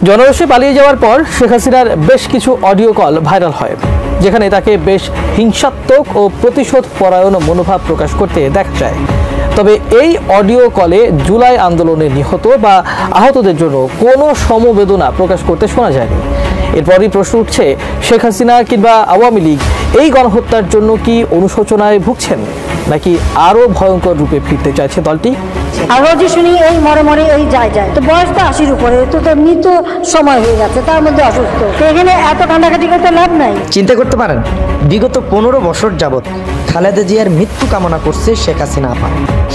জনরোষে পালিয়ে যাওয়ার পর শেখ হাসিনার বেশ কিছু অডিও কল ভাইরাল হয়, যেখানে তাকে বেশ হিংসাত্মক ও প্রতিশোধ পরায়ণ মনোভাব প্রকাশ করতে দেখা যায়। তবে এই অডিও কলে জুলাই আন্দোলনে নিহত বা আহতদের জন্য কোনো সমবেদনা প্রকাশ করতে শোনা যায়নি। এরপরই প্রশ্ন উঠছে, শেখ হাসিনা কিংবা আওয়ামী লীগ এই গণহত্যার জন্য কি অনুশোচনায় ভুগছেন, নাকি আরো ভয়ঙ্কর রূপে ফিরতে চাইছে দলটি? আর রোজই শুনি এই মরে মরে এই যায় তো বয়স তো 80-র উপরে, তো মৃত্যু সময় হয়ে যাচ্ছে, তার মধ্যে অসুস্থ, তো এখানে এত কান্দাকাটি করতে লাভ নাই। চিন্তা করতে পারেন, বিগত 15 বছর যাবৎ খালেদা জিয়ার মৃত্যু কামনা করছে শেখ হাসিনা আপা।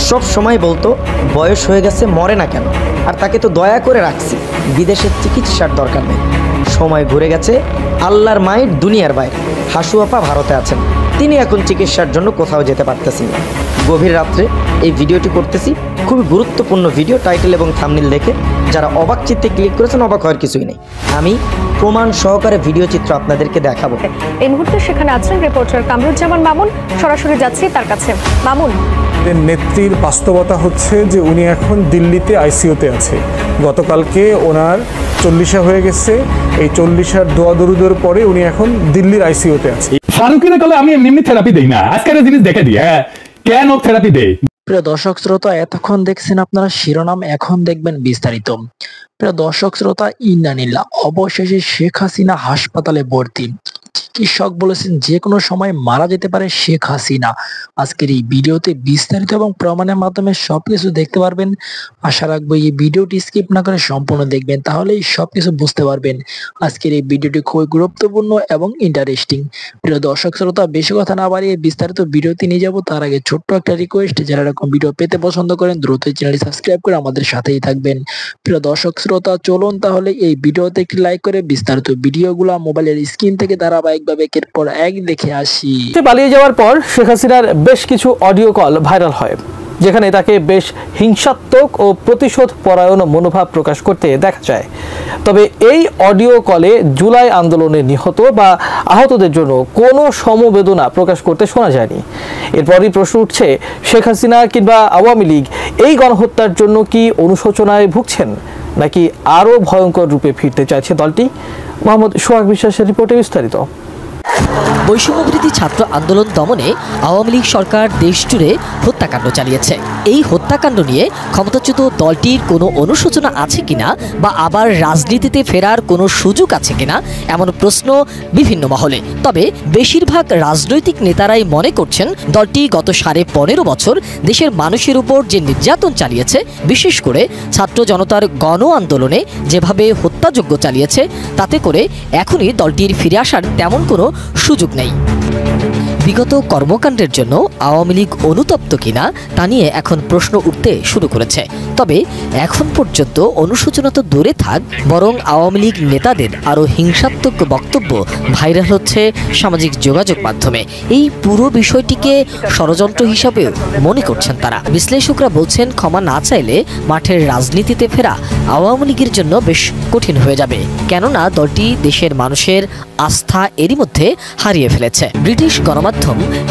সব সময় বলতো বয়স হয়ে গেছে, মরে না কেন, আর তাকে তো দয়া করে রাখছি, বিদেশের চিকিৎসার দরকার নেই। সময় ঘুরে গেছে, আল্লাহর মায়ের দুনিয়ার বাইরে। হাসু আপা ভারতে আছেন, তিনি এখন চিকিৎসার জন্য কোথাও যেতে পারতেছেন না। গভীর রাত্রে এই ভিডিওটি করতেছি, খুবই গুরুত্বপূর্ণ ভিডিও। টাইটেল এবং থাম্বনেল দেখে যারা অবাক চিত্তে ক্লিক করেছেন, অবাক হওয়ার কিছুই নেই। আমি প্রমাণ সহকারে ভিডিও চিত্র আপনাদেরকে দেখাবো। এই মুহূর্তে সেখানে আছেন রিপোর্টার কামরুজ্জামান মামুন, সরাসরি যাচ্ছি তার কাছে। মামুন, নেত্রীর বাস্তবতা হচ্ছে যে উনি এখন দিল্লিতে আইসিইউতে আছে। গতকালকে ওনার 40 হয়ে গেছে, এই 40 দোয়া দরুদের পরে উনি এখন দিল্লির আইসিইউতে আছে। ফারুকিনে কলে আমি এমনি থেরাপি দেই না, আজকের জিনিস দেখে দিই। হ্যাঁ, কেন থেরাপি দেই? প্রিয় দর্শক শ্রোতা, এতক্ষণ দেখছেন আপনারা শিরোনাম, এখন দেখবেন বিস্তারিত। প্রিয় দর্শক শ্রোতা, ইন্নানিল্লাহ, অবশেষে শেখ হাসিনা হাসপাতালে ভর্তি। চিকিৎসক বলেছেন যে কোনো সময় মারা যেতে পারে শেখ হাসিনা। আজকের এই ভিডিওতে বিস্তারিত এবং প্রমাণের মাধ্যমে সবকিছু দেখতে পারবেন। আশা রাখবো এই ভিডিওটি স্কিপ না করে সম্পূর্ণ দেখবেন, তাহলেই সবকিছু বুঝতে পারবেন। আজকের এই ভিডিওটি খুবই গুরুত্বপূর্ণ এবং ইন্টারেস্টিং। প্রিয় দর্শক শ্রোতা, বেশি কথা না বাড়িয়ে বিস্তারিত ভিডিওতে নিয়ে যাব, তার আগে ছোট্ট একটা রিকোয়েস্ট, যারা এরকম ভিডিও পেতে পছন্দ করেন দ্রুত চ্যানেলটি সাবস্ক্রাইব করে আমাদের সাথেই থাকবেন। প্রিয় দর্শক শ্রোতা, চলুন তাহলে এই ভিডিওতে একটি লাইক করে বিস্তারিত ভিডিওগুলো মোবাইলের স্ক্রিন থেকে ধারাবাহিকভাবে একের পর এক দেখে আসি। পালিয়ে যাওয়ার পর শেখ হাসিনার বেশ কিছু অডিও কল ভাইরাল হয়, যেখানে তাকে বেশ হিংসাত্মক ও প্রতিশোধ পরায়ণ মনোভাব প্রকাশ করতে দেখা যায়। তবে এই অডিও কলে জুলাই আন্দোলনে নিহত বা আহতদের জন্য কোনো সমবেদনা প্রকাশ করতে শোনা যায়নি। এরপরই প্রশ্ন উঠছে, শেখ হাসিনা কিংবা আওয়ামী লীগ এই গণহত্যার জন্য কি অনুশোচনায় ভুগছেন, নাকি আরো ভয়ঙ্কর রূপে ফিরতে চাইছে দলটি? মোহাম্মদ সোহাগ বিশ্বাসের রিপোর্টে বিস্তারিত। বৈষম্যবিরোধী ছাত্র আন্দোলন দমনে আওয়ামী লীগ সরকার দেশ জুড়ে হত্যাকাণ্ড চালিয়েছে। এই হত্যাকাণ্ড নিয়ে ক্ষমতাচ্যুত দলটির কোনো অনুশোচনা আছে কিনা বা আবার রাজনীতিতে ফেরার কোনো সুযোগ আছে কিনা, এমন প্রশ্ন বিভিন্ন মহলে। তবে বেশিরভাগ রাজনৈতিক নেতারাই মনে করছেন দলটি গত 15.5 বছর দেশের মানুষের উপর যে নির্যাতন চালিয়েছে, বিশেষ করে ছাত্র জনতার গণ আন্দোলনে যেভাবে হত্যাযজ্ঞ চালিয়েছে, তাতে করে এখনই দলটির ফিরে আসার তেমন কোনো সুযোগ নেই। বিগত কর্মকাণ্ডের জন্য আওয়ামী লীগ অনুতপ্ত কিনা তা নিয়ে এখন প্রশ্ন উঠতে শুরু করেছে। তবে এখন পর্যন্ত অনুশোচনা তো দূরে থাক, বরং আওয়ামী লীগ নেতাদের আরও হিংসাত্মক বক্তব্য ভাইরাল হচ্ছে সামাজিক যোগাযোগ মাধ্যমে। এই পুরো বিষয়টিকে ষড়যন্ত্র হিসাবেও মনে করছেন তারা। বিশ্লেষকরা বলছেন, ক্ষমা না চাইলে মাঠের রাজনীতিতে ফেরা আওয়ামী লীগের জন্য বেশ কঠিন হয়ে যাবে, কেননা দলটি দেশের মানুষের আস্থা এরই মধ্যে হারিয়ে ফেলেছে। ব্রিটিশ গণমাধ্যম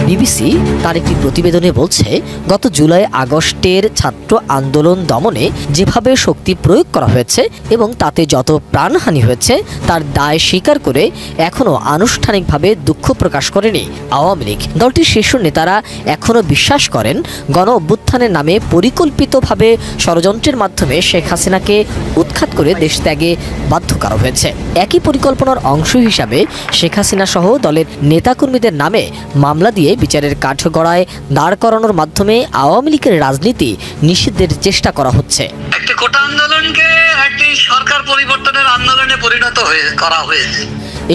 বিবিসি তার একটি প্রতিবেদনে বলছে, গত জুলাই আগস্টের ছাত্র আন্দোলন দমনে যেভাবে শক্তি প্রয়োগ করা হয়েছে এবং তাতে যত প্রাণহানি হয়েছে তার দায় স্বীকার করে এখনও আনুষ্ঠানিকভাবে দুঃখ প্রকাশ করেনি আওয়ামী লীগ। দলটির শীর্ষ নেতারা এখনও বিশ্বাস করেন গণ অভ্যুত্থানের নামে পরিকল্পিতভাবে ষড়যন্ত্রের মাধ্যমে শেখ হাসিনাকে উৎখাত করে দেশ ত্যাগে বাধ্য করা হয়েছে। একই পরিকল্পনার অংশ হিসাবে শেখ হাসিনা সহ দলের নেতাকর্মীদের নামে মামলা দিয়ে বিচারের কাঠগড়ায় দাঁড় করানোর মাধ্যমে আওয়ামী লীগের রাজনীতি নিষিদ্ধের চেষ্টা করা হচ্ছে। একটি কোটা আন্দোলনকে একটি সরকার পরিবর্তনের আন্দোলনে পরিণত করা হয়েছে।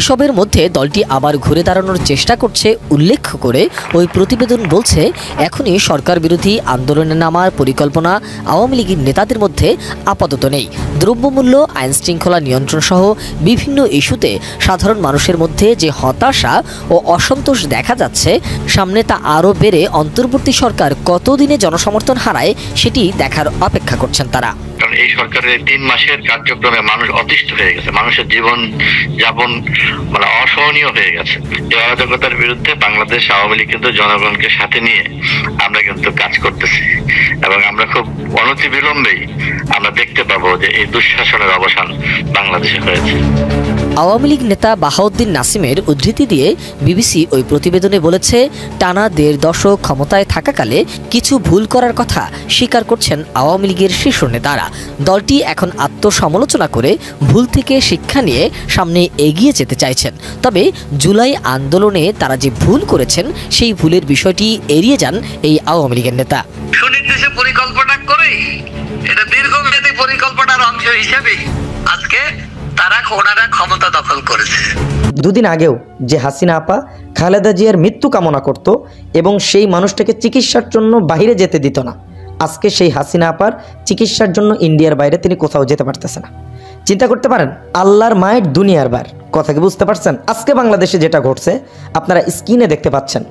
এসবের মধ্যে দলটি আবার ঘুরে দাঁড়ানোর চেষ্টা করছে উল্লেখ করে ওই প্রতিবেদন বলছে, এখনই সরকার বিরোধী আন্দোলনে নামার পরিকল্পনা আওয়ামী লীগের নেতাদের মধ্যে আপাতত নেই। দ্রব্যমূল্য, আইন শৃঙ্খলা নিয়ন্ত্রণ সহ বিভিন্ন ইস্যুতে সাধারণ মানুষের মধ্যে যে হতাশা ও অসন্তোষ দেখা যাচ্ছে, সামনে তা আরও বেড়ে অন্তর্বর্তী সরকার কতদিনে জনসমর্থন হারায় সেটি দেখার অপেক্ষা করছেন তারা। কারণ এই সরকারের 3 মাসের কার্যক্রমে মানুষ অতিষ্ঠ হয়ে গেছে, মানুষের জীবন যাপন মানে অসহনীয় হয়ে গেছে। এই অরাজকতার বিরুদ্ধে বাংলাদেশ আওয়ামী লীগ কিন্তু জনগণকে সাথে নিয়ে আমরা কিন্তু কাজ করতেছি এবং আমরা খুব অনতিবিলম্বেই আমরা দেখতে পাবো যে এই দুঃশাসনের অবসান বাংলাদেশে হয়েছে। আওয়ামী লীগ নেতা বাহাউদ্দিন নাসিমের উদ্ধৃতি দিয়ে বিবিসি ওই প্রতিবেদনে বলেছে, টানা 1.5 দশক ক্ষমতায় থাকাকালে কিছু ভুল করার কথা স্বীকার করছেন আওয়ামী লীগের শীর্ষ নেতারা। দলটি এখন আত্মসমালোচনা করে ভুল থেকে শিক্ষা নিয়ে সামনে এগিয়ে যেতে চাইছেন। তবে জুলাই আন্দোলনে তারা যে ভুল করেছেন সেই ভুলের বিষয়টি এড়িয়ে যান এই আওয়ামী লীগের নেতা। সুনির্দিষ্ট পরিকল্পনা করে এটা দীর্ঘমেয়াদী পরিকল্পনার অংশ হিসেবে আজকে ওনারা ক্ষমতা দখল করেছে। দুদিন আগেও যে হাসিনা আপা খালেদা জিয়ার মৃত্যু কামনা করত এবং সেই মানুষটাকে চিকিৎসার জন্য বাইরে যেতে দিত না, আজকে সেই হাসিনা আপার চিকিৎসার জন্য ইন্ডিয়ার বাইরে তিনি কোথাও যেতে পারতেছে না। চিন্তা করতে পারেন, আল্লাহর মায়ের দুনিয়ার বার, কথা কি বুঝতে পারছেন? আজকে বাংলাদেশে যেটা ঘটছে আপনারা স্ক্রিনে দেখতে পাচ্ছেন।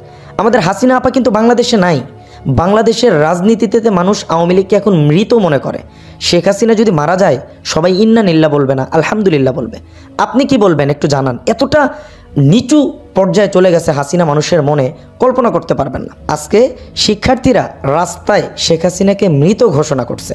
আমাদের হাসিনা আপা কিন্তু বাংলাদেশে নাই। বাংলাদেশের রাজনীতিতে মানুষ আওয়ামী লীগকে এখন মৃত মনে করে। শেখ হাসিনা যদি মারা যায় সবাই ইন্না নিল্লাহ বলবে না, আলহামদুলিল্লাহ বলবে। আপনি কি বলবেন একটু জানান। এতটা নিচু পর্যায়ে চলে গেছে হাসিনা মানুষের মনে, কল্পনা করতে পারবেন না। আজকে শিক্ষার্থীরা রাস্তায় শেখ হাসিনাকে মৃত ঘোষণা করছে,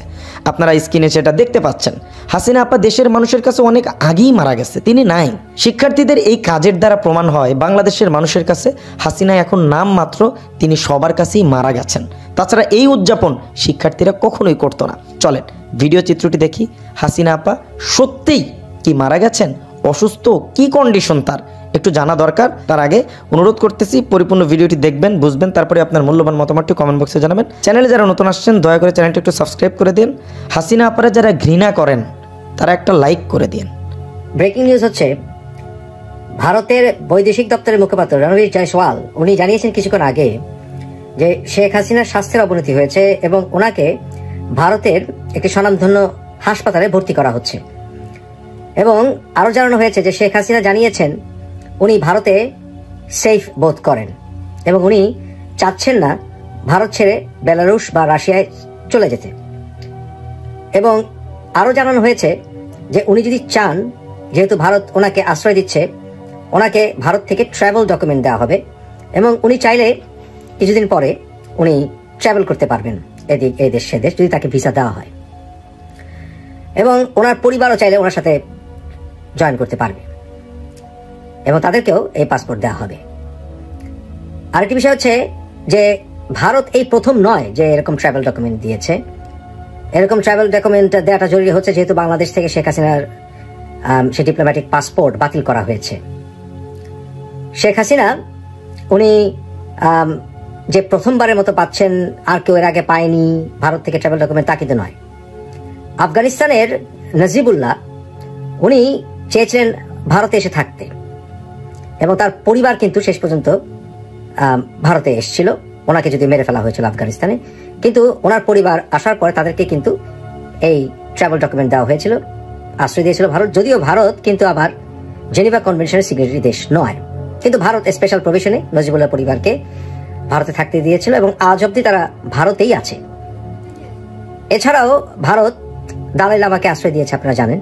আপনারা স্ক্রিনে সেটা দেখতে পাচ্ছেন। হাসিনা আপা দেশের মানুষের কাছে অনেক আগেই মারা গেছে, তিনি নাই। শিক্ষার্থীদের এই কাজের দ্বারা প্রমাণ হয় বাংলাদেশের মানুষের কাছে হাসিনা এখন নাম মাত্র, তিনি সবার কাছেই মারা গেছেন। তাছাড়া এই উদযাপন শিক্ষার্থীরা কখনোই করতো না। চলেন ভিডিও চিত্রটি দেখি। হাসিনা আপা সত্যিই কি মারা গেছেন, অসুস্থ, কি কন্ডিশন তার একটু জানা দরকার। তার আগে অনুরোধ করতেছি পরিপূর্ণ ভিডিওটি দেখবেন, বুঝবেন, তারপরে আপনার মূল্যবান মতামতটি কমেন্ট বক্সে জানাবেন। চ্যানেলে যারা নতুন আসছেন দয়া করে চ্যানেলটি একটু সাবস্ক্রাইব করে দিন। হাসিনা আপারা যারা ঘৃণা করেন তারা একটা লাইক করে দিন। ব্রেকিং নিউজ হচ্ছে, ভারতের বৈদেশিক দপ্তরের মুখপাত্র রণবীর জয়সওয়াল উনি জানিয়েছেন কিছুক্ষণ আগে যে শেখ হাসিনার স্বাস্থ্যের অবনতি হয়েছে এবং ওনাকে ভারতের একটি স্বনামধন্য হাসপাতালে ভর্তি করা হচ্ছে। এবং আরো জানানো হয়েছে যে শেখ হাসিনা জানিয়েছেন উনি ভারতে সেফ বোধ করেন এবং উনি চাচ্ছেন না ভারত ছেড়ে বেলারুশ বা রাশিয়ায় চলে যেতে। এবং আরো জানানো হয়েছে যে উনি যদি চান, যেহেতু ভারত ওনাকে আশ্রয় দিচ্ছে, ওনাকে ভারত থেকে ট্রাভেল ডকুমেন্ট দেওয়া হবে এবং উনি চাইলে কিছুদিন পরে উনি ট্রাভেল করতে পারবেন এদিক এই দেশ সে দেশ, যদি তাকে ভিসা দেওয়া হয়। এবং ওনার পরিবারও চাইলে ওনার সাথে জয়েন করতে পারবে এবং তাদেরকেও এই পাসপোর্ট দেওয়া হবে। আরেকটি বিষয় হচ্ছে যে ভারত এই প্রথম নয় যে এরকম ট্রাভেল ডকুমেন্ট দিয়েছে। এরকম ট্রাভেল ডকুমেন্ট দেওয়াটা জরুরি হচ্ছে যেহেতু বাংলাদেশ থেকে শেখ হাসিনার সে ডিপ্লোম্যাটিক পাসপোর্ট বাতিল করা হয়েছে। শেখ হাসিনা উনি যে প্রথমবারের মতো পাচ্ছেন, আর কেউ এর আগে পায়নি ভারত থেকে ট্রাভেল ডকুমেন্ট, তা কিন্তু নয়। আফগানিস্তানের নজিবুল্লাহ উনি চেয়েছিলেন ভারতে এসে থাকতে এবং তার পরিবার কিন্তু শেষ পর্যন্ত ভারতে এসেছিল। ওনাকে যদি মেরে ফেলা হয়েছিল আফগানিস্তানে, কিন্তু ওনার পরিবার আসার পরে তাদেরকে কিন্তু এই ট্রাভেল ডকুমেন্ট দেওয়া হয়েছিল, আশ্রয় দিয়েছিল ভারত। যদিও ভারত কিন্তু আবার জেনেভা কনভেনশনের সিগনেটারি দেশ নয়, কিন্তু ভারত স্পেশাল প্রভিশনে নজিবুল্লাহ পরিবারকে ভারতে থাকতে দিয়েছিল এবং আজ অব্দি তারা ভারতেই আছে। এছাড়াও ভারত দালাই লামাকে আশ্রয় দিয়েছে, আপনারা জানেন।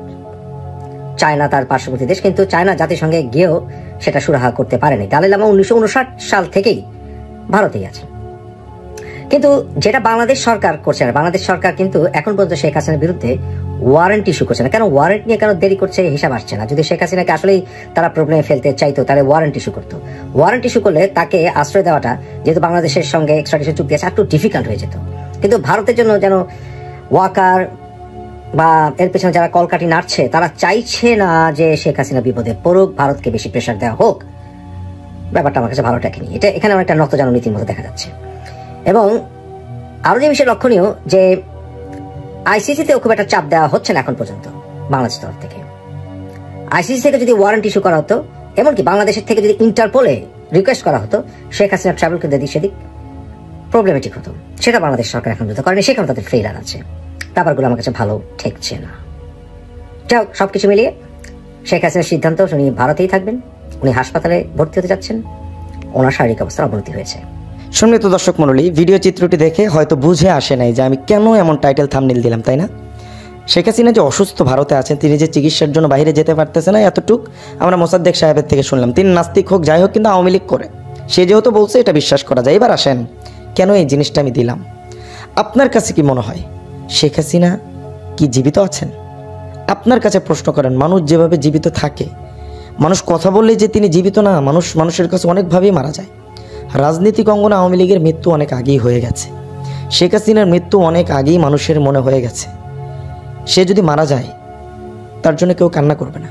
চায়না তার পার্শ্ববর্তী দেশ, কিন্তু চায়না জাতিসংঘে গিয়েও সেটা সুরাহা করতে পারেনি। দালাই লামা 1959 সাল থেকেই ভারতেই আছে। কিন্তু যেটা বাংলাদেশ সরকার করছে না, বাংলাদেশ সরকার কিন্তু এখন পর্যন্ত শেখ হাসিনার বিরুদ্ধে ওয়ারেন্ট ইস্যু করছে না। কেন ওয়ারেন্ট নিয়ে কেন দেরি করছে হিসাব আসছে না। যদি শেখ হাসিনাকে আসলেই তারা প্রবলেমে ফেলতে চাইতো তাহলে ওয়ারেন্ট ইস্যু করতো। ওয়ারেন্ট ইস্যু করলে তাকে আশ্রয় দেওয়াটা, যেহেতু বাংলাদেশের সঙ্গে এক্সট্রাডিশন চুক্তি আছে, একটু ডিফিকাল্ট হয়ে যেত। কিন্তু ভারতের জন্য যেন ওয়াকার বা এর পেছনে যারা কলকাঠি নাড়ছে তারা চাইছে না যে শেখ হাসিনা বিপদে পড়ুক, ভারতকে বেশি প্রেশার দেওয়া হোক। ব্যাপারটা আমার কাছে ভালো ঠেকেনি। এটা এখানে অনেকটা নতজানু নীতির মতো দেখা যাচ্ছে। এবং আরো যে বিষয় লক্ষণীয় যে আইসিসিতেও খুব একটা চাপ দেওয়া হচ্ছে না এখন পর্যন্ত বাংলাদেশের তরফ থেকে। আইসিসি থেকে যদি ওয়ারেন্ট ইস্যু করা হতো, এমনকি বাংলাদেশের থেকে যদি ইন্টারপোলে রিকোয়েস্ট করা হতো শেখ হাসিনার ট্রাভেল করতে দিক সেদিক, প্রবলেমেটিক হতো। সেটা বাংলাদেশ সরকার এখন পর্যন্ত করেনি, সেখানে তাদের ফেইলার আছে। ব্যাপারগুলো আমার কাছে ভালো ঠেকছে না। যাই হোক, সবকিছু মিলিয়ে শেখ হাসিনার সিদ্ধান্ত উনি ভারতেই থাকবেন। উনি হাসপাতালে ভর্তি হতে যাচ্ছেন, ওনার শারীরিক অবস্থার অবনতি হয়েছে। সম্মানিত দর্শক মণ্ডলী, ভিডিও চিত্রটি দেখে হয়তো বুঝে আসে নাই যে আমি কেন এমন টাইটেল থাম্বনেল দিলাম, তাই না? শেখ হাসিনা যে অসুস্থ ভারতে আছেন, তিনি যে চিকিৎসার জন্য বাইরে যেতে পারতেছে না, এতটুক আমরা মোসাদ্দেক সাহেবের থেকে শুনলাম। তিনি নাস্তিক হোক যাই হোক, কিন্তু আওয়ামী লীগ করে, সে যেহেতু বলছে এটা বিশ্বাস করা যায়। এবার আসেন, কেন এই জিনিসটা আমি দিলাম। আপনার কাছে কি মনে হয় শেখ হাসিনা কি জীবিত আছেন? আপনার কাছে প্রশ্ন করেন, মানুষ যেভাবে জীবিত থাকে, মানুষ কথা বললে যে তিনি জীবিত না, মানুষের কাছে অনেকভাবেই মারা যায়। রাজনীতিক অঙ্গনে আওয়ামী লীগের মৃত্যু অনেক আগেই হয়ে গেছে, শেখ হাসিনার মৃত্যু অনেক আগেই মানুষের মনে হয়ে গেছে। সে যদি মারা যায় তার জন্য কেউ কান্না করবে না,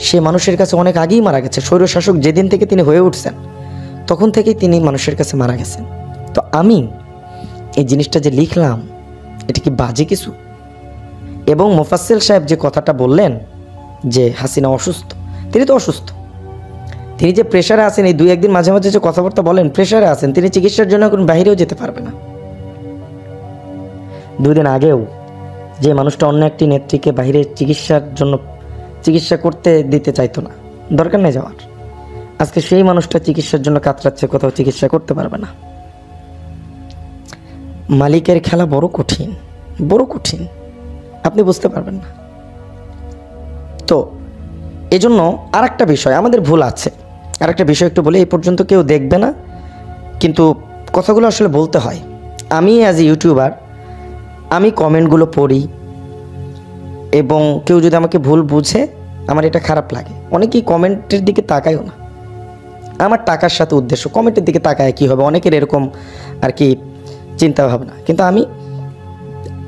সে মানুষের কাছে অনেক আগেই মারা গেছে। স্বৈরশাসক যেদিন থেকে তিনি হয়ে উঠছেন তখন থেকেই তিনি মানুষের কাছে মারা গেছেন। তো আমি এই জিনিসটা যে লিখলাম, এটা কি বাজে কিছু? এবং মোফাজ্জেল সাহেব যে কথাটা বললেন যে হাসিনা অসুস্থ, তিনি তো অসুস্থ, তিনি যে প্রেশারে আছেন, এই 2-1 দিন মাঝে মাঝে যে কথাবার্তা বলেন, প্রেশারে আছেন, তিনি চিকিৎসার জন্য এখন বাইরেও যেতে পারবে না। 2 দিন আগেও যে মানুষটা অন্য একটি নেত্রীকে বাইরে চিকিৎসার জন্য চিকিৎসা করতে দিতে চাইতো না, দরকার নেই যাওয়ার, আজকে সেই মানুষটা চিকিৎসার জন্য কাতরাচ্ছে, কোথাও চিকিৎসা করতে পারবে না। মালিকের খেলা বড় কঠিন, বড় কঠিন, আপনি বুঝতে পারবেন না। তো এজন্য আর একটা বিষয় আমাদের ভুল আছে, আর একটা বিষয় একটু বলি, এই পর্যন্ত কেউ দেখবে না, কিন্তু কথাগুলো আসলে বলতে হয়। আমি অ্যাজ এ ইউটিউবার আমি কমেন্টগুলো পড়ি, এবং কেউ যদি আমাকে ভুল বুঝে আমার এটা খারাপ লাগে। অনেকেই কমেন্টের দিকে তাকায়ও না, আমার টাকার সাথে উদ্দেশ্য, কমেন্টের দিকে তাকায় কী হবে, অনেকের এরকম আর কি চিন্তা ভাবনা। কিন্তু আমি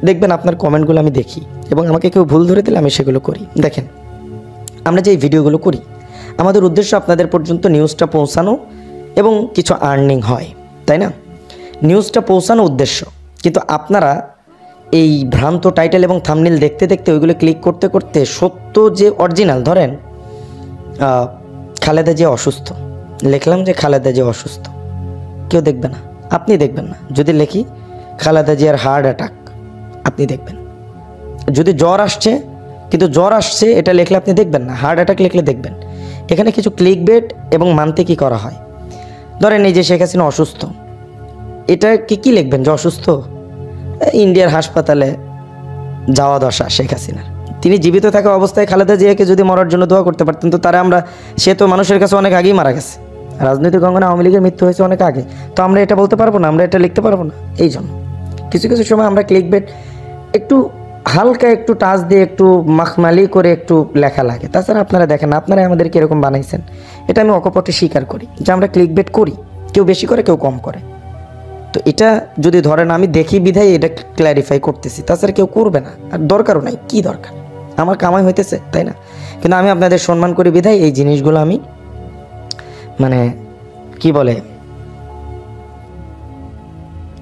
দেখবেন আপনার কমেন্টগুলো আমি দেখি, এবং আমাকে কেউ ভুল ধরে দিলে আমি সেগুলো করি। দেখেন, আমরা যে এই ভিডিওগুলো করি, আমাদের উদ্দেশ্য আপনাদের পর্যন্ত নিউজটা পৌঁছানো এবং কিছু আর্নিং হয়, তাই না? নিউজটা পৌঁছানো উদ্দেশ্য, কিন্তু আপনারা এই ভ্রান্ত টাইটেল এবং থাম্বনেল দেখতে দেখতে ওইগুলো ক্লিক করতে করতে সত্য যে অরিজিনাল, ধরেন খালেদা জিয়া অসুস্থ, লিখলাম যে খালেদা জিয়া অসুস্থ, কেউ দেখবে না, আপনি দেখবেন না। যদি লিখি খালেদা জিয়ার হার্ট অ্যাটাক, আপনি দেখবেন। যদি জ্বর আসছে, কিন্তু জ্বর আসছে এটা লিখলে আপনি দেখবেন না, হার্ট অ্যাটাক লিখলে দেখবেন। এখানে কিছু ক্লিকবেট এবং মানতে কি করা হয়, ধরেন এই যে শেখ হাসিনা অসুস্থ, এটা কি লিখবেন যে অসুস্থ, ইন্ডিয়ার হাসপাতালে যাওয়া দশা শেখ হাসিনার। তিনি জীবিত থাকা অবস্থায় খালেদা জিয়াকে যদি মরার জন্য দোয়া করতে পারতেন, তো তারা সে তো মানুষের কাছে অনেক আগেই মারা গেছে। রাজনৈতিক অঙ্গনে আওয়ামী লীগের মৃত্যু হয়েছে অনেক আগে, তো আমরা এটা বলতে পারবো না, আমরা এটা লিখতে পারবো না। এই জন্য কিছু কিছু সময় আমরা ক্লিকবেট একটু হালকা একটু টাচ দিয়ে একটু মাখমালি করে একটু লেখা লাগে। তাছাড়া আপনারা দেখেন, আপনারা আমাদেরকে এরকম বানাইছেন, এটা আমি অকপটে স্বীকার করি যে আমরা ক্লিকবেট করি, কেউ বেশি করে কেউ কম করে। তো এটা যদি ধরেন আমি দেখি বিধায় এটা ক্ল্যারিফাই করতেছি, তাছাড়া কেউ করবে না, আর দরকারও নাই। কি দরকার, আমার কামাই হইতেছে, তাই না? কিন্তু আমি আপনাদের সম্মান করি বিধায় এই জিনিসগুলো আমি মানে কি বলে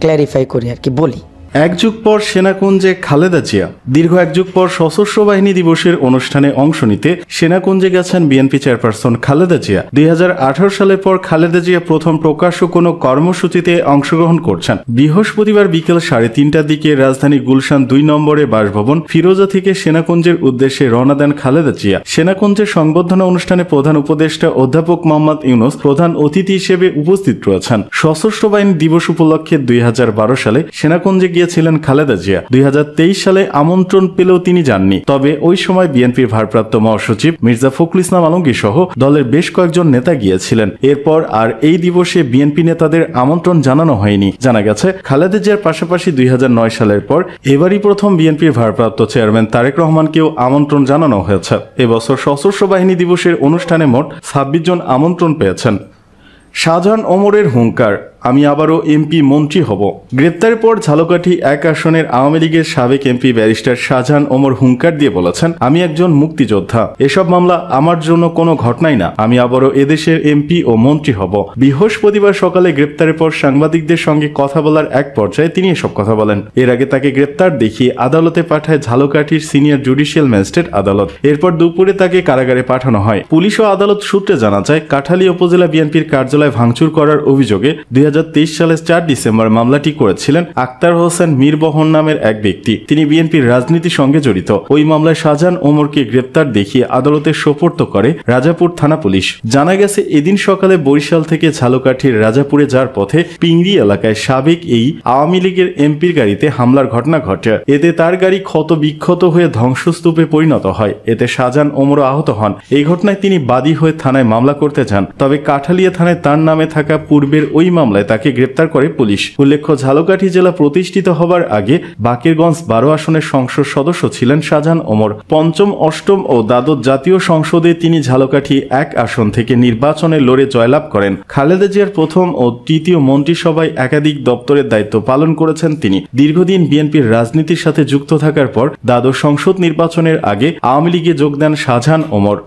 ক্ল্যারিফাই করি আর কি, বলি। এক যুগ পর সেনাকুঞ্জে খালেদা জিয়া। দীর্ঘ এক যুগ পর সশস্ত্র বাহিনী দিবসের অনুষ্ঠানে অংশ নিতে সেনাকুঞ্জে গেছেন বিএনপি চেয়ারপারসন খালেদা জিয়া। 2018 সালের পর খালেদা জিয়া প্রথম প্রকাশ্য কোনো কর্মসূচিতে অংশগ্রহণ করছেন। বৃহস্পতিবার বিকেল 3:30টার দিকে রাজধানী গুলশান 2 নম্বরে বাসভবন ফিরোজা থেকে সেনাকুঞ্জের উদ্দেশ্যে রওনা দেন খালেদা জিয়া। সেনাকুঞ্জের সংবর্ধনা অনুষ্ঠানে প্রধান উপদেষ্টা অধ্যাপক মোহাম্মদ ইউনূস প্রধান অতিথি হিসেবে উপস্থিত রয়েছেন। সশস্ত্র বাহিনী দিবস উপলক্ষে 2012 সালে সেনাকুঞ্জে গিয়েছিলেন খালেদা জিয়া। 2023 সালে আমন্ত্রণ পেলেও তিনি যাননি। তবে ওই সময় বিএনপির ভারপ্রাপ্ত মহাসচিব মির্জা ফখরুল ইসলাম আলমগীর সহ দলের বেশ কয়েকজন নেতা গিয়েছিলেন। এরপর আর এই দিবসে বিএনপি নেতাদের আমন্ত্রণ জানানো হয়নি। জানা গেছে খালেদা জিয়ার পাশাপাশি 2009 সালের পর এবারই প্রথম বিএনপির ভারপ্রাপ্ত চেয়ারম্যান তারেক রহমানকেও আমন্ত্রণ জানানো হয়েছে। এবছর সশস্ত্র বাহিনী দিবসের অনুষ্ঠানে মোট 26 জন আমন্ত্রণ পেয়েছেন। শাহজাহান ওমরের হুঙ্কার, আমি আবারও এমপি মন্ত্রী হব। গ্রেপ্তারের পর ঝালকাঠি 1 আসনের আওয়ামী লীগের সাবেক এমপি ব্যারিস্টার শাহজাহান ওমর হুঙ্কার দিয়ে বলেছেন, আমি একজন মুক্তিযোদ্ধা, এসব মামলা আমার জন্য কোনো ঘটনাই না, আমি আবারও এদেশের এমপি ও মন্ত্রী হব। বৃহস্পতিবার সকালে গ্রেপ্তারের পর সাংবাদিকদের সঙ্গে কথা বলার এক পর্যায়ে তিনি এসব কথা বলেন। এর আগে তাকে গ্রেপ্তার দেখিয়ে আদালতে পাঠায় ঝালকাঠির সিনিয়র জুডিশিয়াল ম্যাজিস্ট্রেট আদালত। এরপর দুপুরে তাকে কারাগারে পাঠানো হয়। পুলিশ ও আদালত সূত্রে জানা যায়, কাঠালী উপজেলা বিএনপির কার্যালয় ভাঙচুর করার অভিযোগে 2023 সালের 4 ডিসেম্বর মামলাটি করেছিলেন আক্তার হোসেন মীরবহন নামের এক ব্যক্তি। তিনি বিএনপির রাজনীতির সঙ্গে জড়িত। ওই মামলায় শাহজাহান ওমরকে গ্রেপ্তার দেখিয়ে আদালতে সোপর্দ করে রাজাপুর থানা পুলিশ। জানা গেছে এদিন সকালে বরিশাল থেকে ঝালকাঠির রাজাপুরে যাওয়ার পথে পিংড়ি এলাকায় সাবেক এই আওয়ামী লীগের এমপির গাড়িতে হামলার ঘটনা ঘটে। এতে তার গাড়ি ক্ষত বিক্ষত হয়ে ধ্বংসস্তূপে পরিণত হয়। এতে শাহজাহান ওমরও আহত হন। এই ঘটনায় তিনি বাদী হয়ে থানায় মামলা করতে যান। তবে কাঠালিয়া থানায় তার নামে থাকা পূর্বের ওই মামলায় তাকে গ্রেপ্তার করে পুলিশ। উল্লেখ্য, ঝালকাঠি জেলা প্রতিষ্ঠিত হবার আগে বাকেরগঞ্জ 12 আসনের সংসদ সদস্য ছিলেন শাহজাহান ওমর। পঞ্চম, অষ্টম ও দ্বাদশ জাতীয় সংসদে তিনি ঝালকাঠি 1 আসন থেকে নির্বাচনে লড়ে জয়লাভ করেন। খালেদা জিয়ার প্রথম ও তৃতীয় মন্ত্রিসভায় একাধিক দপ্তরের দায়িত্ব পালন করেছেন তিনি। দীর্ঘদিন বিএনপির রাজনীতির সাথে যুক্ত থাকার পর দ্বাদশ সংসদ নির্বাচনের আগে আওয়ামী লীগে যোগ দেন শাহজাহান ওমর।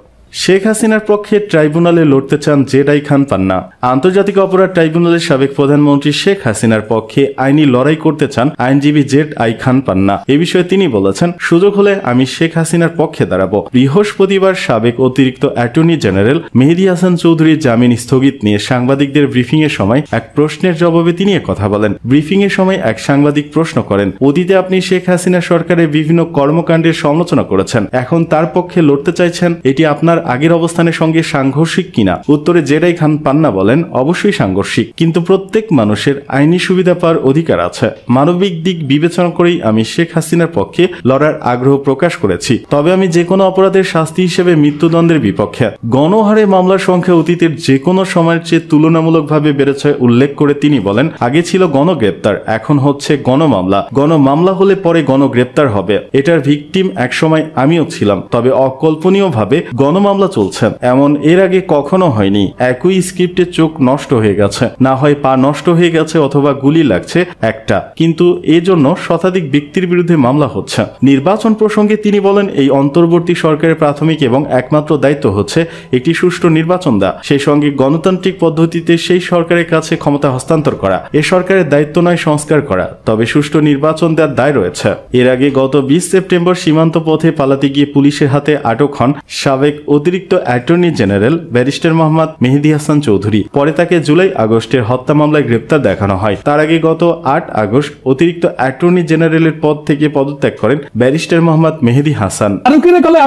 শেখ হাসিনার পক্ষে ট্রাইব্যুনালে লড়তে চান জেড.আই খান পান্না। আন্তর্জাতিক অপরাধ ট্রাইব্যুনালের সাবেক প্রধানমন্ত্রী শেখ হাসিনার পক্ষে আইনি লড়াই করতে চান আইনজীবী জেড.আই খান পান্না। এ বিষয়ে তিনি বলেছেন, সুযোগ হলে আমি শেখ হাসিনার পক্ষে দাঁড়াবো। বৃহস্পতিবার সাবেক অতিরিক্ত অ্যাটর্নি জেনারেল মেহেদী হাসান চৌধুরীর জামিন স্থগিত নিয়ে সাংবাদিকদের ব্রিফিং এর সময় এক প্রশ্নের জবাবে তিনি কথা বলেন। ব্রিফিং এর সময় এক সাংবাদিক প্রশ্ন করেন, অতীতে আপনি শেখ হাসিনা সরকারের বিভিন্ন কর্মকাণ্ডের সমালোচনা করেছেন, এখন তার পক্ষে লড়তে চাইছেন, এটি আপনার আগের অবস্থানের সঙ্গে সাংঘর্ষিক কিনা? উত্তরে জেড.আই খান পান্না বলেন, অবশ্যই সাংঘর্ষিক, কিন্তু প্রত্যেক মানুষের আইনি সুবিধা পাওয়ার অধিকার আছে। মানবিক দিক বিবেচনা করেই আমি শেখ হাসিনার পক্ষে লড়ার আগ্রহ প্রকাশ করেছি। তবে আমি যে কোনো অপরাধের শাস্তি হিসেবে মৃত্যুদণ্ডের বিপক্ষে। গণহারে মামলার সংখ্যা অতীতের যে কোনো সময়ের চেয়ে তুলনামূলকভাবে বেড়েছে উল্লেখ করে তিনি বলেন, আগে ছিল গণগ্রেপ্তার, এখন হচ্ছে গণমামলা। গণমামলা হলে পরে গণগ্রেপ্তার হবে। এটার ভিকটিম একসময় আমিও ছিলাম, তবে অকল্পনীয়ভাবে গণমামলা চলছেন এমন এর আগে কখনো হয়নি। একই স্ক্রিপ্টে চোখ নষ্ট হয়ে গেছে, না হয় পা নষ্ট হয়ে গেছে অথবা গুলি লাগছে একটা, কিন্তু এজন্য শতাধিক ব্যক্তির বিরুদ্ধে মামলা হচ্ছে। নির্বাচন প্রসঙ্গে তিনি বলেন, এই অন্তর্বর্তী সরকারের প্রাথমিক এবং একমাত্র দায়িত্ব হচ্ছে একটি সুষ্ঠু নির্বাচন দেওয়া, সেই সঙ্গে গণতান্ত্রিক পদ্ধতিতে সেই সরকারের কাছে ক্ষমতা হস্তান্তর করা। এ সরকারের দায়িত্ব নয় সংস্কার করা, তবে সুষ্ঠু নির্বাচন দেওয়ার দায় রয়েছে। এর আগে গত 20 সেপ্টেম্বর সীমান্ত পথে পালাতে গিয়ে পুলিশের হাতে আটক হন সাবেক অতিরিক্ত অ্যাটর্নি জেনারেল ব্যারিস্টার মোহাম্মদ মেহেদী হাসান চৌধুরী। পরে তাকে জুলাই আগস্টের হত্যা মামলায় গ্রেপ্তার দেখানো হয়। তার আগে গত 8 আগস্ট অতিরিক্ত অ্যাটর্নি জেনারেলের পদ থেকে পদত্যাগ করেন ব্যারিস্টার মোহাম্মদ মেহেদী হাসান।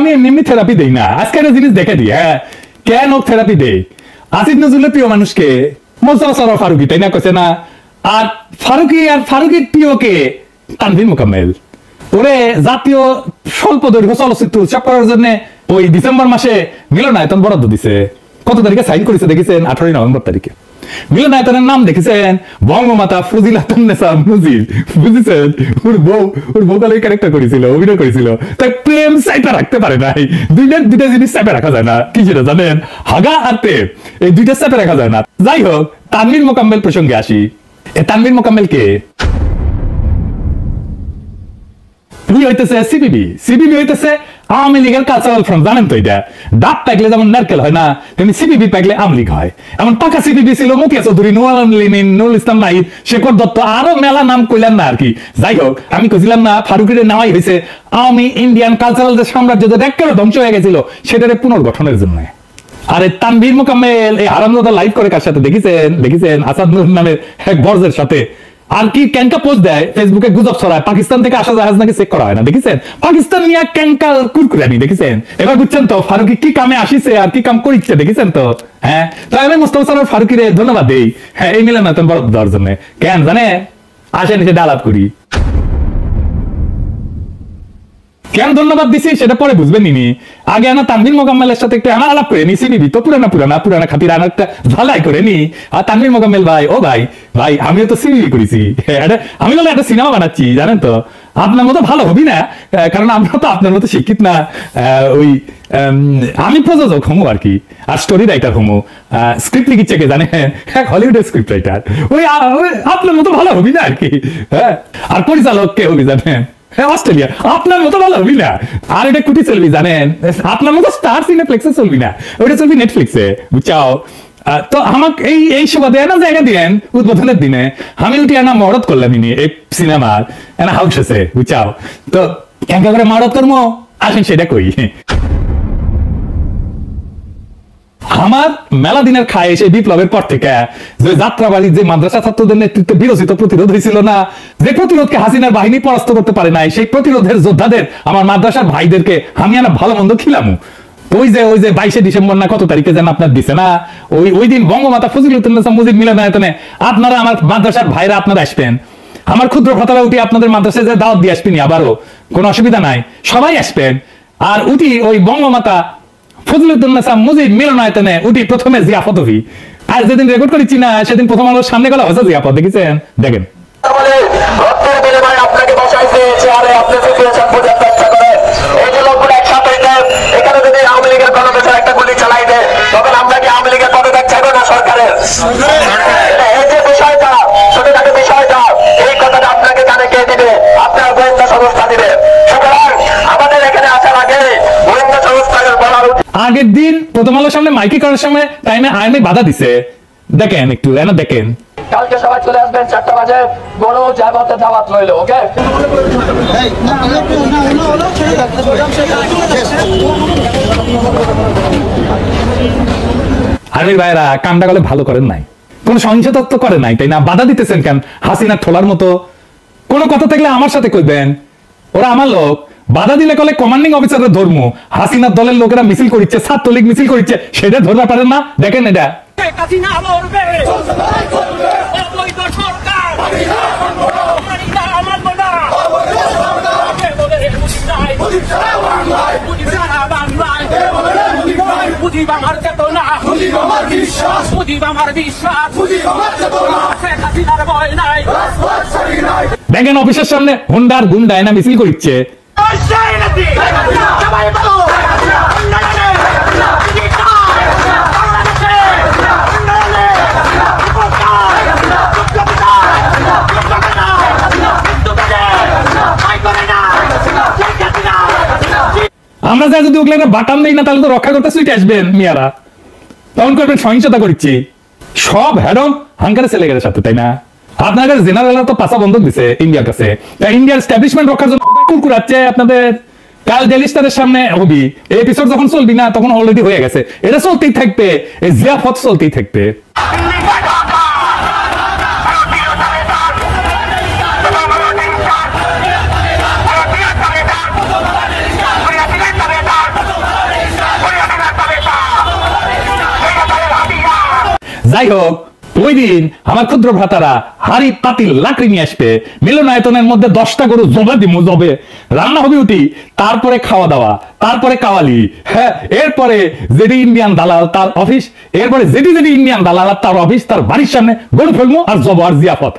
আমি এমনি থেরাপি দেই না, আজকে একটা জিনিস দেখে দিই। হ্যাঁ, কেন থেরাপি দেই? আসিফ নজরুলের প্রিয় মানুষকে মোস্তফা ফারুকি, তাই না, কইছে না? আর ফারুকির প্রিয়কে তানভীর মোকাম্মেল। ওরে জাতীয় স্বল্প দৈর্ঘ্য চলচ্চিত্র উৎসব করার জন্য ওই ডিসেম্বর মাসে মিলনায়তন বরাদ্দ দিছে। কত তারিখে সাইন করেছে দেখেছেন? 18 নভেম্বর তারিখে। মিলনায়তনের নাম দেখেছেন বঙ্গমাতা ফজিলাতুন্নেসা মুজিব, বুঝেছেন? ওর বউ কালে ক্যারেক্টার করেছিল, অভিনয় করেছিল। তাই প্রেম চাইপা রাখতে পারে নাই। দুইটা জিনিস চাইপা রাখা যায় না। কি সেটা জানেন? হাগা আর প্রেম, এই দুইটা চাইপা রাখা যায় না। যাই হোক, তানভীর মোকাম্মেল প্রসঙ্গে আসি। তানভীর মোকাম্মেল কে? হইতেছে সিপিবি হইতেছে আওয়ামী লীগের কালচারাল ফ্রন্ট। জানেন তো, এটা ডাব পাকলে যেমন নারকেল হয় না, তেমনি সিপিবি পাকলে আওয়ামী লীগ হয়। এমন পাকা সিপিবি ছিল মুকিয়া চৌধুরী, নুরুল ইসলাম নাহিদ, শেখর দত্ত, আরো মেলা নাম কইলাম না আর কি। যাই হোক, আমি কইছিলাম না ফারুকের নেওয়াই হয়েছে আওয়ামী ইন্ডিয়ান কালচারাল যে সাম্রাজ্য যে একেবারে ধ্বংস হয়ে গেছিল সেটারে পুনর্গঠনের জন্য। আরে তানভীর মোকাম্মেল এই হারামজাদা লাইভ করে কার সাথে দেখেছেন? আসাদ নূর নামের এক বর্জের সাথে। আর কি ক্যাঙ্কা পোস্ট দেয় ফেসবুকে, গুজব ছড়ায় পাকিস্তান থেকে আসা জাহাজ নাকি চেক করা হয় না, দেখেছেন? পাকিস্তান নিয়ে ক্যাঙ্কা কুরকুরানি, দেখেছেন? এবার বুঝছেন তো ফারুকি কি কামে আসিছে আর কি কাম করিচ্ছে, দেখেছেন তো? হ্যাঁ, তো আমি মোস্তফা সরোয়ার ফারুকিরে ধন্যবাদ দেই। হ্যাঁ, এই মিলনায়তন বরাদ্দ দেওয়ার জন্য। কেন জানে? আসেন এসে আলাপ করি। কেন ধন্যবাদ দিছি সেটা পরে বুঝবেন নি। আগে না তানভীর মোকাম্মেলের সাথে একটু আলাপ করে নি। সিবিবি তো পুরানা খাতির একটা ঝালাই করে নি। আর তানভীর মোকাম্মেল ভাই, ও ভাই আমিও তো সিবিবি করেছি। আমি বলে একটা সিনেমা বানাচ্ছি, জানেন তো? আপনার মতো ভালো হবি না, কারণ আমরা তো আপনার মতো শিক্ষিত না। ওই আমি প্রযোজক হমু আর কি, আর স্টোরি রাইটার হমু। স্ক্রিপ্ট লিখিচ্ছে কে জানেন? হলিউডের স্ক্রিপ্ট রাইটার। ওই আপনার মতো ভালো হবি না আর কি। হ্যাঁ, আর পরিচালক কে হবি জানেন? অস্ট্রেলিয়া। আপনার মতো ভালো হবি না। আর এটা কুটি চলবি জানেন? আপনার মতো স্টার সিনেপ্লেক্সে চলবি না, ওটা চলবি নেটফ্লিক্সে, বুঝছাও? তো আমাকে এই সুবাদে না জায়গা দিলেন উদ্বোধনের দিনে, আমি উঠি না মরদ করলাম এই সিনেমার এনা হাউস আছে, বুঝছাও? তো একা করে মরদ করবো, আসেন সেটা কই। আমার মেলা দিনের খায় সেই বিপ্লবের পর থেকে যে যাত্রাবাড়ি যে মাদ্রাসা ছাত্রদের নেতৃত্বে বিরোচিত প্রতিরোধ হয়েছিল না, যে প্রতিরোধকে হাসিনার বাহিনী পরাস্ত করতে পারে নাই, সেই প্রতিরোধের যোদ্ধাদের আমার মাদ্রাসার ভাইদেরকে আমি না ভালো মন্দ খিলামু। ওই যে 22শে ডিসেম্বর না কত তারিখে যেন আপনার দিছে না, ওই দিন বঙ্গমাতা ফজিলাতুন্নেসা মুজিব মিলনায়তনে আপনারা আমার মাদ্রাসার ভাইরা আপনারা আসবেন, আমার ক্ষুদ্র ভ্রাতারা উঠি আপনাদের মাদ্রাসায় যে দাওয়াত দিয়ে আসবেনি, আবারও কোনো অসুবিধা নাই, সবাই আসবেন। আর উঠি ওই বঙ্গমাতা ফজিলাতুন্নেসা মুজিব মিলনায়তনে উঠি প্রথমে জিয়াফত হবি। আর যেদিন রেকর্ড করেছি না সেদিন প্রথম আলোর সামনে গেল হচ্ছে জিয়াফত, দেখেছেন? দেখেন আপনাকে বসাইছে চেয়ারে, আপনি সিচুয়েশন বোঝার চেষ্টা করেন। এই যে লোকগুলো একসাথে এখানে যদি আওয়ামী লীগের কোনো পেছনে একটা গুলি চালাই দেয়, তবে আমরা কি আওয়ামী লীগের পদত্যাগ চাইবো না সরকারের? এই যে বিষয়টা, ছোটখাটো বিষয়টা, এই কথাটা আপনাকে জানে কে দিবে? আপনার গোয়েন্দা সংস্থা দিবে। সুতরাং আমাদের এখানে আসার আগে গোয়েন্দা সংস্থাকে বলার আগের দিন প্রথম আলোর সামনে মাইকি করার সময় টাইমে আর্মি বাধা দিছে, দেখেন একটু এনা দেখেন। কালকে সবাই চলে আসবেন 4টা বাজে, বড় জায়গাতে দাওয়াত রইল, ওকে? আর্মির ভাইরা কামটা গেলে ভালো করেন নাই, কোন সহিংসতা করেন নাই, তাই না? বাধা দিতেছেন কেন? হাসিনা ঠোলার মতো কোনো কথা থাকলে আমার সাথে কইবেন, ওরা আমার লোক। বাধা দিলে কলে কমান্ডিং অফিসারের ধর্ম, হাসিনার দলের লোকেরা মিছিল করিচ্ছে, ছাত্রলীগ মিছিল করিচ্ছে, সেটা ধরতে পারেন না? দেখেন এটা দেখেন অফিসের সামনে হুন্ডার গুন্ডা এনা মিছিল করিচ্ছে। আমরা যা যদি ওগুলো বাটান দেই না তাহলে তো রক্ষা করতে সুইটে আসবেন মিয়ারা, তখন করবেন সহিংসতা করছি। সব হ্যাডম হাঙ্কারে ছেলে গেলে সাথে, তাই না? আপনার কাছে জেনারেলরা তো পাশা বন্ধক দিছে ইন্ডিয়ার কাছে, ইন্ডিয়ার এস্টাবলিশমেন্ট রক্ষার জন্য কুরকুরাচ্ছে আপনাদের। কাল ডেলি স্টারের সামনে হবি, এই এপিসোড যখন চলবি না তখন অলরেডি হয়ে গেছে, এটা চলতেই থাকবে, এই জিয়াফত চলতেই থাকবে। যাই হোক, ওই দিন আমার ক্ষুদ্র ভ্রাতারা হাড়ি পাতিল লাকড়ি নিয়ে আসবে, মিলনায়তনের মধ্যে 10টা গরু জবে দিমু, জবে রান্না হবে উঠি, তারপরে খাওয়া দাওয়া, তারপরে কাওয়ালি, হ্যাঁ, এরপরে যেটি ইন্ডিয়ান দালাল তার অফিস, এরপরে যেটি ইন্ডিয়ান দালাল তার অফিস, তার বাড়ির সামনে গরু ফেলবো আর জব আর জিয়াফত।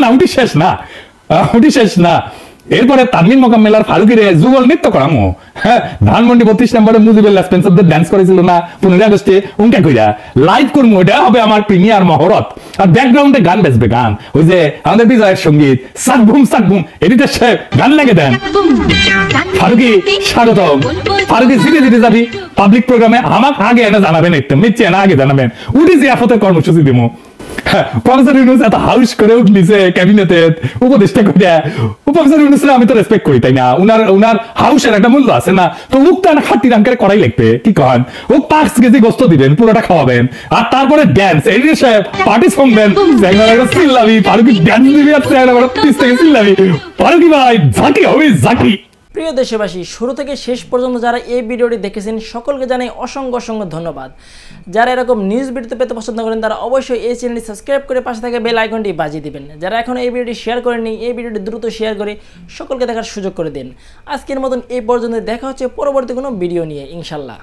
না উঠি শেষ না, উঠি শেষ না। এরপরে তানভীর মোকাম্মেল আর ফারুকির যুগল নৃত্য করামো, হ্যাঁ, ধানমন্ডি 32 নম্বরে মুজিবুল স্পেন্সারদের ডান্স করেছিল না 15 আগস্টে, উনকা কইরা লাইভ করবো, এটা হবে আমার প্রিমিয়ার মহরত। আর ব্যাকগ্রাউন্ডে গান বাজবে, গান ওই যে আমাদের বিজয়ের সঙ্গীত সাকবুম সাকবুম, এডিটর সাহেব গান লাগে দেন। ফারুকি স্বাগতম, ফারুকি ধীরে ধীরে যাবি পাবলিক প্রোগ্রামে, আমাকে আগে এনে জানাবেন, একটু নিচ্ছে না আগে জানাবেন, উঠি জিয়াফতের কর্মসূচি দেবো। প্রফেসর ইউনূস এত হাউস করে উঠলিছে ক্যাবিনেটে উপদেষ্টা করে, প্রফেসর ইউনূসের আমি তো রেসপেক্ট করি, তাই না? উনার হাউসের একটা মূল্য আছে না, তো উকটা না খাটি রাম করে করাই লাগবে, কি কন? ও 5 কেজি গোস্ত দিবেন, পুরোটা খাওয়াবেন, আর তারপরে ড্যান্স, এডিটর সাহেব পার্টি শুনবেন, চিল্লাবি, ফারুকি ড্যান্স দিবি, আর 30 থেকে চিল্লাবি, ফারুকি ভাই ঝাঁকি হবে ঝাঁকি। প্রিয় দেশবাসী, শুরু থেকে শেষ পর্যন্ত যারা এই ভিডিওটি দেখেছেন সকলকে জানাই অসংখ্য অসংখ্য ধন্যবাদ। যারা এরকম নিউজ ভিডিও পেতে পছন্দ করেন তারা অবশ্যই এই চ্যানেলটি সাবস্ক্রাইব করে পাশে থাকা বেল আইকনটি বাজিয়ে দিবেন। যারা এখন এই ভিডিওটি শেয়ার করেননি, এই ভিডিওটি দ্রুত শেয়ার করে সকলকে দেখার সুযোগ করে দিন। আজকের মতন এই পর্যন্ত, দেখা হচ্ছে পরবর্তী কোনো ভিডিও নিয়ে ইনশাল্লাহ।